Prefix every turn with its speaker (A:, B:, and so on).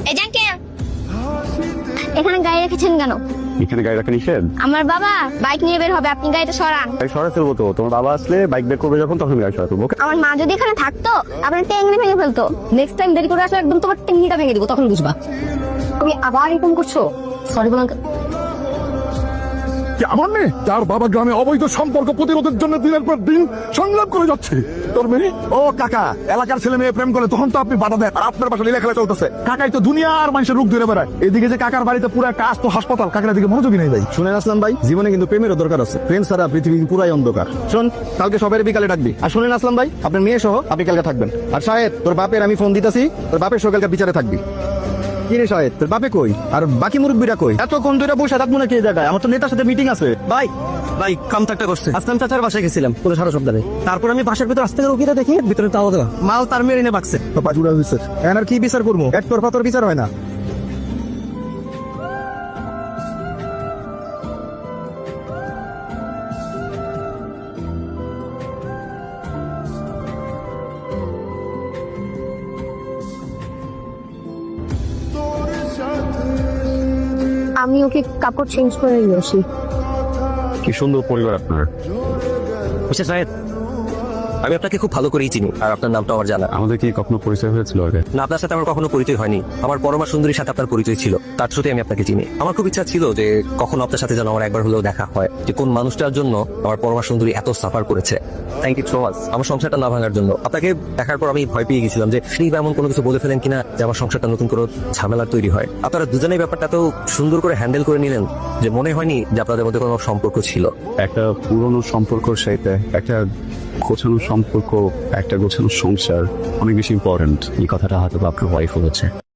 A: এই জাঙ্কেল, এখানে গাড়ি রেখেছেন কেন?
B: এখানে গাড়ি রাখা নিষেধ।
A: আমার বাবা বাইক নিয়ে বের হবে, আপনি গাড়িটা সরান।
B: গাড়ি সরাতে ফেলবো তো, তোমার বাবা আসলে বাইক বের করবে যখন তখন গাড়ি সরাতে ফেলবো।
A: আমার মা যদি এখানে থাকতো আপনার টেঙ্গি ভেঙে ফেলতো। নেক্সট টাইম দেরি করে আসলে একদম তোমার টেঙ্গিটা ভেঙে দিব, তখন বুঝবা। তুমি আবার এরকম করছো? সরি বলান।
C: আমার মেয়ে তার বাবা গ্রামে অবৈধ সম্পর্ক প্রতিরোধের জন্য দিনের পর দিন সংগ্রাম করে যাচ্ছে। তোর মেয়ে ও কাকা এলাকার ছেলে মেয়ে প্রেম করে তখন তো আপনি বাধা দেন, আর আপনার পাশে লীলা খেলা চলতেছে। কাকাই তো দুনিয়ার মানুষের রূপ ধরে বেড়ায়, এদিকে যে কাকার বাড়িতে পুরো একটা আস্ত হাসপাতাল, কাকার দিকে মনোযোগী নেই। ভাই শুনেন আসলাম ভাই, জীবনে কিন্তু প্রেমেরও দরকার আছে। প্রেম ছাড়া পৃথিবী পুরাই অন্ধকার। শোন, কালকে সবাই বিকালে ডাকবি। আর শুনেন আসলাম ভাই, আপনার মেয়ে সহ আপনি কালকে থাকবেন। আর সাহেব তোর বাপের আমি ফোন দিতেছি, তোর বাপের সকালকে বিচারে থাকবি। কি রে সাহেব, তোর বাপে কই আর বাকি মুরব্বীরা কই? এতক্ষণ ধরে বসে থাকবো না কে জায়গায়? আমার তো নেতার সাথে মিটিং আছে।
D: ভাই কাম তো একটা করছে। আসলাম চাচার বাসায় গেছিলাম পুরো সারা সপ্তাহে। তারপর আমি বাসার ভিতর আসতে রুগীরা দেখি ভিতরে তাও দেওয়া মাল তার মেরে এনে বাকছে।
C: পাঁচুরা হয়েছে এখন আর কি বিচার করবো? এক তরফা তোর বিচার হয় না।
A: আমি ওকে কাপড় চেঞ্জ করে নিয়ে আসি।
B: কি সুন্দর পরিবার আপনার।
D: মিস্টার সাহেব, আমি আপনাকে খুব ভালো করেই চিনি আর আপনার নামটা আমার জানা।
B: আমাদের কি কখনো পরিচয় হয়েছিল আগে?
D: না, আপনার সাথে আমার কখনো পরিচয় হয়নি। আমার পরমা সুন্দরীর সাথে আপনার পরিচয় ছিল, তার সাথে আমি আপনাকে চিনি। আমার খুব ইচ্ছা ছিল যে কখনো আপনার সাথে যেন আমার একবার হলেও দেখা হয়, যে কোন মানুষটার জন্য আমার পরমা সুন্দরী এত সাফার করেছে। থ্যাংক ইউ সো মাচ আমার সংসারটা না ভাঙার জন্য। আপনাকে দেখার পর আমি ভয় পেয়ে গেছিলাম যে আপনি এমন কোনো কিছু বলে ফেলেন কিনা যে আমার সংসারটা নতুন করে ঝামেলা তৈরি হয়। আপনারা দুজনেই ব্যাপারটা তো সুন্দর করে হ্যান্ডেল করে নিলেন যে মনে হয়নি যে আপনাদের মধ্যে কোনো সম্পর্ক ছিল।
B: একটা পুরনো সম্পর্কর সাথে একটা গোছানো সম্পর্ক, একটা গোছানো সংসার অনেক বেশি ইম্পর্টেন্ট। এই কথাটা হয়তো আপনার ওয়াইফ বলেছে।